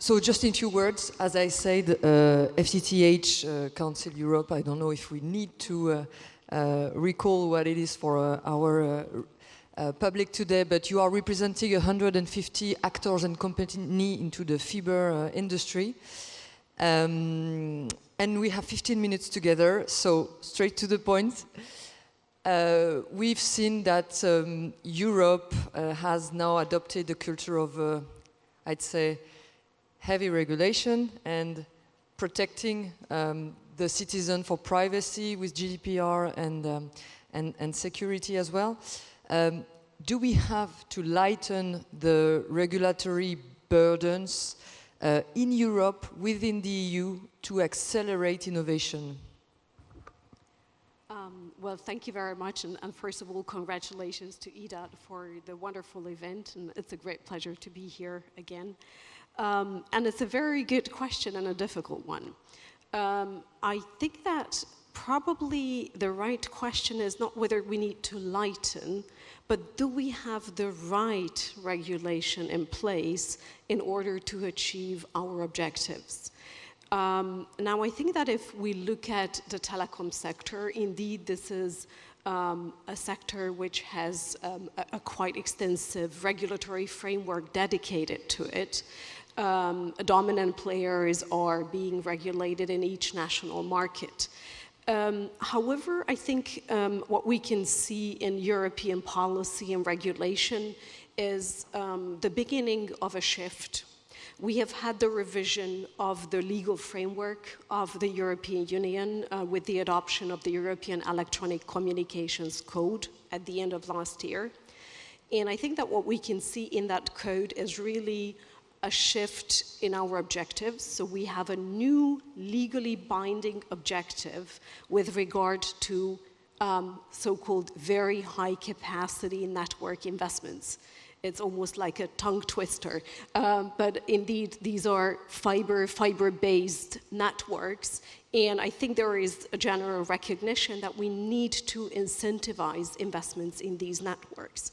So just in few words, as I said, FTTH, Council Europe, I don't know if we need to recall what it is for our public today, but you are representing 150 actors and companies into the fiber industry. And we have 15 minutes together, so straight to the point. We've seen that Europe has now adopted the culture of, I'd say, heavy regulation and protecting the citizen for privacy with GDPR and security as well. Do we have to lighten the regulatory burdens in Europe, within the EU, to accelerate innovation? Well, thank you very much, and first of all, congratulations to EDAT for the wonderful event, and it's a great pleasure to be here again. And it's a very good question and a difficult one. I think that probably the right question is not whether we need to lighten, but do we have the right regulation in place in order to achieve our objectives? Now, I think that if we look at the telecom sector, indeed, this is a sector which has a quite extensive regulatory framework dedicated to it. Dominant players are being regulated in each national market. However, I think what we can see in European policy and regulation is the beginning of a shift. We have had the revision of the legal framework of the European Union with the adoption of the European Electronic Communications Code at the end of last year. And I think that what we can see in that code is really a shift in our objectives. So we have a new legally binding objective with regard to so-called very high capacity network investments. It's almost like a tongue twister, but indeed these are fiber-based networks, and I think there is a general recognition that we need to incentivize investments in these networks.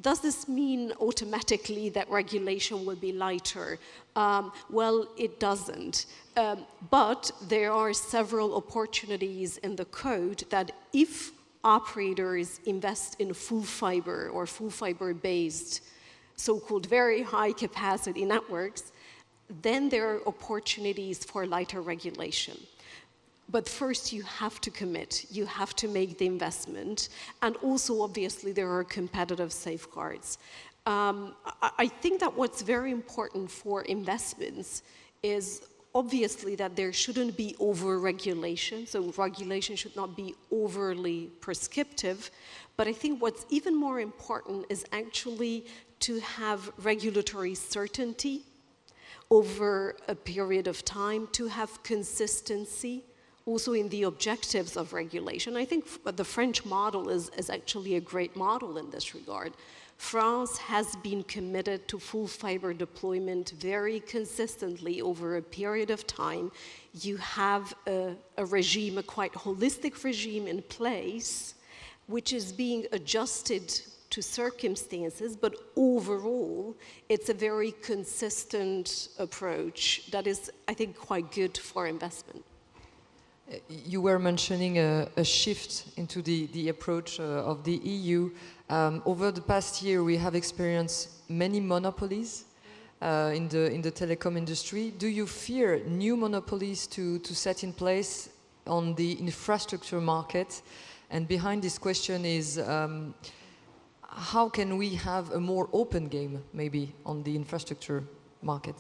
Does this mean automatically that regulation will be lighter? Well, it doesn't. But there are several opportunities in the code that if operators invest in full fiber or full fiber-based, so-called very high capacity networks, then there are opportunities for lighter regulation. But first, you have to commit, you have to make the investment, and also, obviously, there are competitive safeguards. I think that what's very important for investments is obviously that there shouldn't be over-regulation, so regulation should not be overly prescriptive, but I think what's even more important is actually to have regulatory certainty over a period of time, to have consistency, also in the objectives of regulation. I think the French model is actually a great model in this regard. France has been committed to full fiber deployment very consistently over a period of time. You have a regime, a quite holistic regime in place, which is being adjusted to circumstances, but overall, it's a very consistent approach that is, I think, quite good for investment. You were mentioning a shift into the approach of the EU. Over the past year, we have experienced many monopolies in the telecom industry. Do you fear new monopolies to set in place on the infrastructure market? And behind this question is, how can we have a more open game, maybe, on the infrastructure market?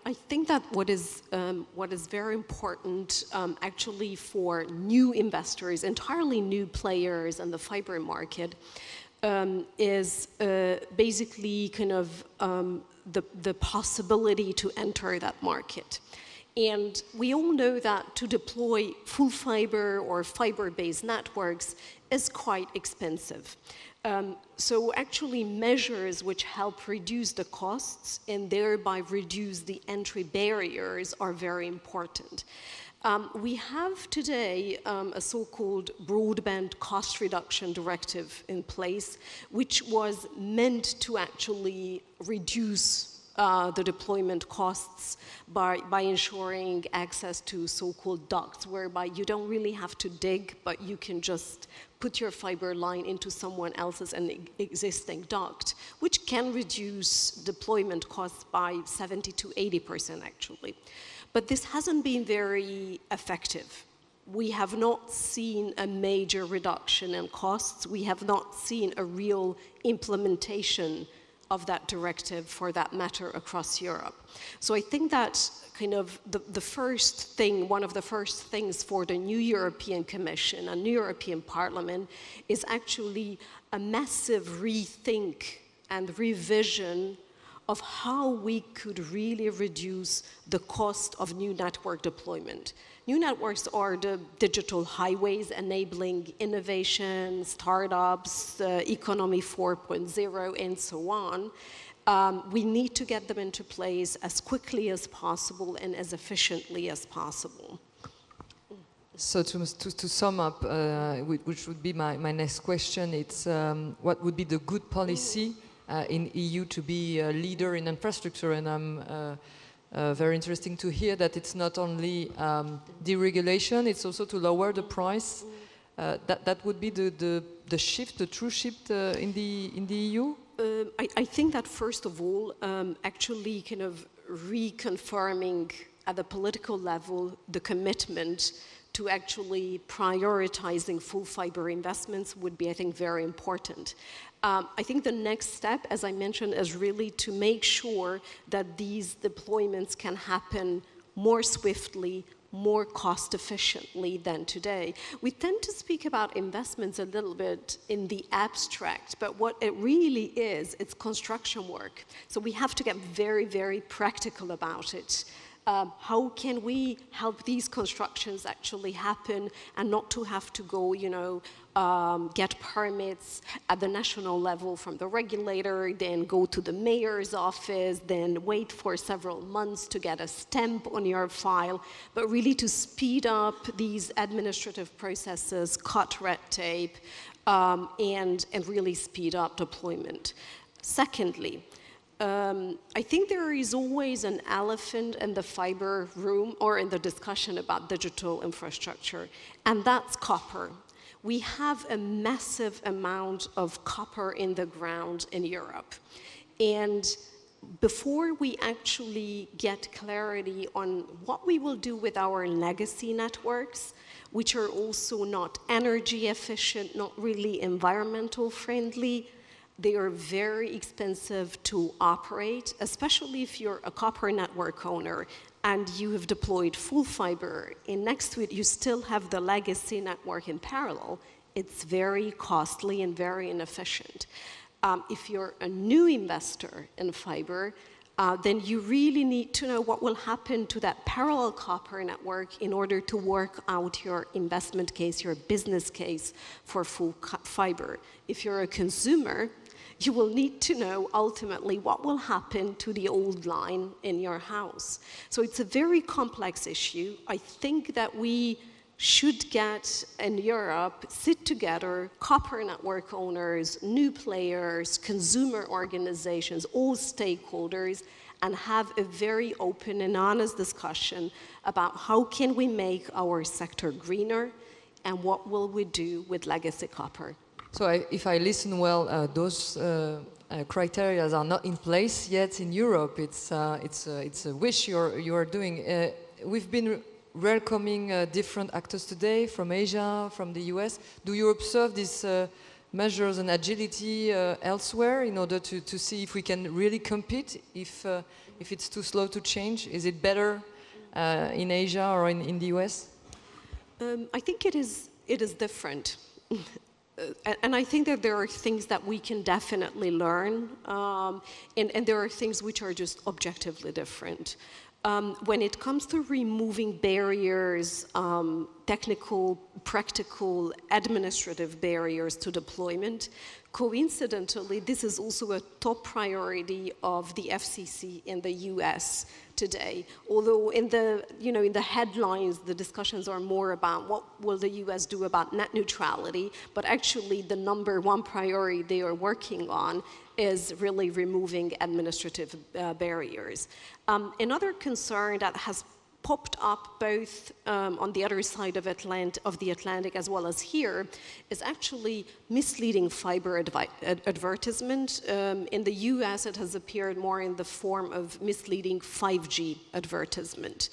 I think that what is very important actually for new investors, entirely new players in the fiber market, is basically kind of the possibility to enter that market. And we all know that to deploy full fiber or fiber-based networks is quite expensive. So actually measures which help reduce the costs and thereby reduce the entry barriers are very important. We have today a so-called broadband cost reduction directive in place, which was meant to actually reduce the deployment costs by ensuring access to so-called ducts, whereby you don't really have to dig, but you can just put your fiber line into someone else's existing duct, which can reduce deployment costs by 70 to 80% actually. But this hasn't been very effective. We have not seen a major reduction in costs. We have not seen a real implementation of that directive, for that matter, across Europe. So I think that kind of the first thing, one of the first things for the new European Commission and new European Parliament is actually a massive rethink and revision of how we could really reduce the cost of new network deployment. New networks are the digital highways enabling innovation, startups, economy 4.0, and so on. We need to get them into place as quickly as possible and as efficiently as possible. So to sum up, which would be my next question, it's what would be the good policy in EU to be a leader in infrastructure? And I'm very interesting to hear that it's not only deregulation, it's also to lower the price. That would be the shift, the true shift in the EU? I think that first of all, actually kind of reconfirming at the political level the commitment to actually prioritizing full fiber investments would be, I think, very important. I think the next step, as I mentioned, is really to make sure that these deployments can happen more swiftly, more cost efficiently than today. We tend to speak about investments a little bit in the abstract, but what it really is, it's construction work. So we have to get very, very practical about it. How can we help these constructions actually happen and not to have to go, get permits at the national level from the regulator, then go to the mayor's office, then wait for several months to get a stamp on your file, but really to speed up these administrative processes, cut red tape, and really speed up deployment. Secondly, I think there is always an elephant in the fiber room or in the discussion about digital infrastructure, and that's copper. We have a massive amount of copper in the ground in Europe. And before we actually get clarity on what we will do with our legacy networks, which are also not energy efficient, not really environmental friendly, they are very expensive to operate, especially if you're a copper network owner and you have deployed full fiber, and next to it you still have the legacy network in parallel. It's very costly and very inefficient. If you're a new investor in fiber, then you really need to know what will happen to that parallel copper network in order to work out your investment case, your business case for full fiber. If you're a consumer, you will need to know ultimately what will happen to the old line in your house. So it's a very complex issue. I think that we should get in Europe, sit together, copper network owners, new players, consumer organizations, all stakeholders, and have a very open and honest discussion about how can we make our sector greener and what will we do with legacy copper. So if I listen well, those criteria are not in place yet in Europe. It's a wish you are doing. We've been welcoming different actors today from Asia, from the US. Do you observe these measures and agility elsewhere in order to see if we can really compete, if it's too slow to change? Is it better in Asia or in the US? I think it is different. And I think that there are things that we can definitely learn, and there are things which are just objectively different. When it comes to removing barriers technical, practical, administrative barriers to deployment. Coincidentally, this is also a top priority of the FCC in the US today. Although in the, in the headlines, the discussions are more about what will the US do about net neutrality, but actually the #1 priority they are working on is really removing administrative barriers. Another concern that has popped up both on the other side of the Atlantic as well as here is actually misleading fiber advertisement. In the US, it has appeared more in the form of misleading 5G advertisement.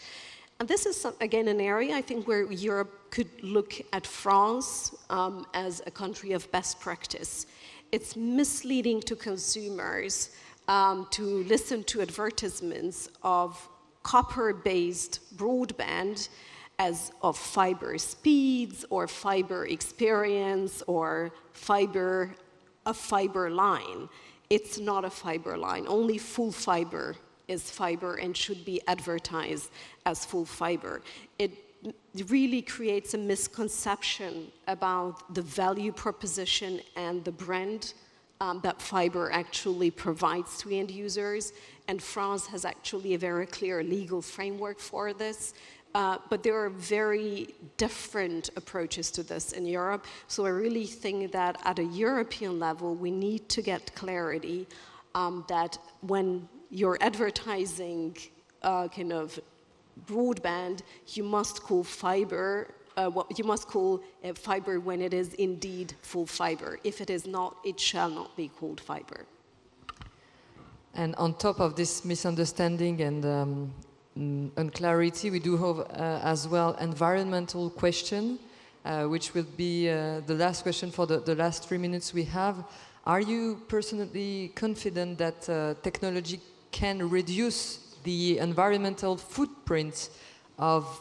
And this is, again, an area I think where Europe could look at France as a country of best practice. It's misleading to consumers to listen to advertisements of copper-based broadband as of fiber speeds or fiber experience or a fiber line. It's not a fiber line. Only full fiber is fiber and should be advertised as full fiber. It really creates a misconception about the value proposition and the brand that fiber actually provides to end users. And France has actually a very clear legal framework for this. But there are very different approaches to this in Europe. So I really think that at a European level, we need to get clarity that when you're advertising kind of broadband, you must call fiber you must call fiber when it is indeed full fiber. If it is not, it shall not be called fiber. And on top of this misunderstanding and unclarity, we do have as well environmental question, which will be the last question for the last 3 minutes we have. Are you personally confident that technology can reduce the environmental footprint of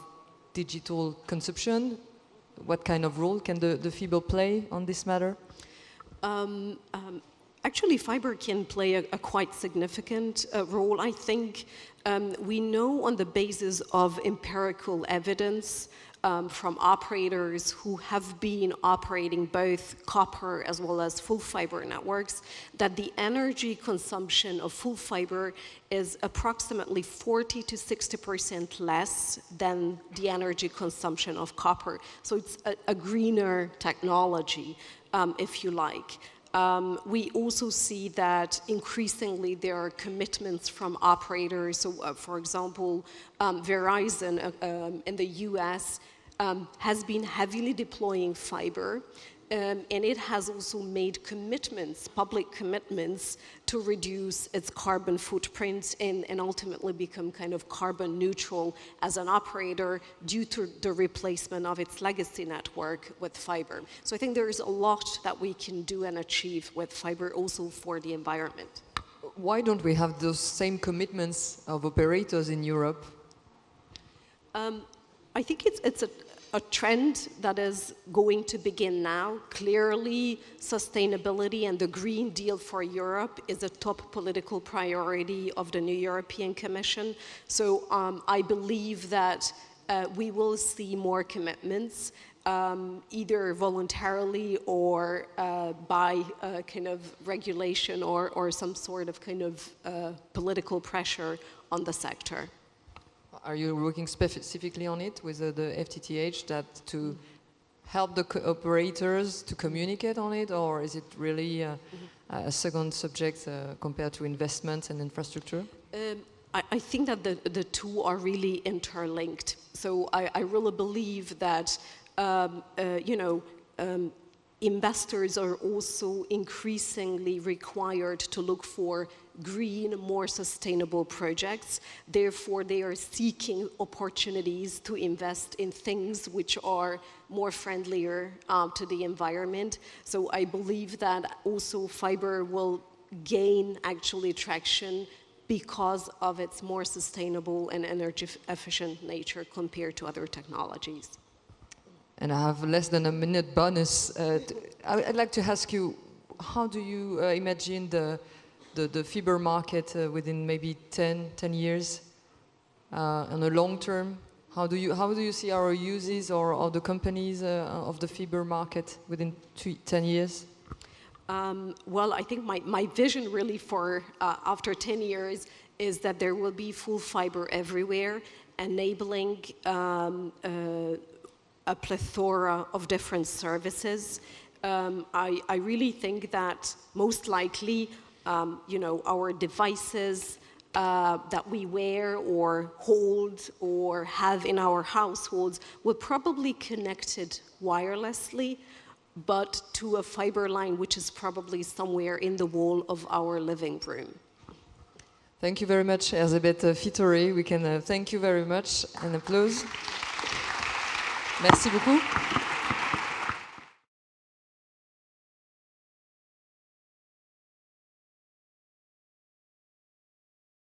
digital consumption? What kind of role can the fiber play on this matter? Actually, fiber can play a quite significant role. I think we know on the basis of empirical evidence from operators who have been operating both copper as well as full fiber networks, that the energy consumption of full fiber is approximately 40 to 60% less than the energy consumption of copper. So it's a greener technology, if you like. We also see that increasingly there are commitments from operators. So, for example, Verizon in the US has been heavily deploying fiber, and it has also made commitments, public commitments, to reduce its carbon footprint and ultimately become kind of carbon neutral as an operator due to the replacement of its legacy network with fiber. So I think there is a lot that we can do and achieve with fiber also for the environment. Why don't we have those same commitments of operators in Europe? I think it's a trend that is going to begin now. Clearly, sustainability and the Green Deal for Europe is a top political priority of the new European Commission. So I believe that we will see more commitments, either voluntarily or by kind of regulation or some sort of kind of political pressure on the sector. Are you working specifically on it with the FTTH to help the operators to communicate on it, or is it really a second subject compared to investments and infrastructure? I think that the two are really interlinked. So I really believe that investors are also increasingly required to look for green, more sustainable projects. Therefore, they are seeking opportunities to invest in things which are more friendlier to the environment. So I believe that also fiber will gain actually traction because of its more sustainable and energy efficient nature compared to other technologies. And I have less than a minute bonus. I'd like to ask you, how do you imagine the fiber market within maybe 10 years on a long term? How do you see our uses or the companies of the fiber market within 10 years? Well, I think my vision really for after 10 years is that there will be full fiber everywhere, enabling a plethora of different services. I really think that most likely, our devices that we wear or hold or have in our households will probably connected wirelessly, but to a fiber line which is probably somewhere in the wall of our living room. Thank you very much, Erzsébet FITORI. We can thank you very much and applause. Merci beaucoup.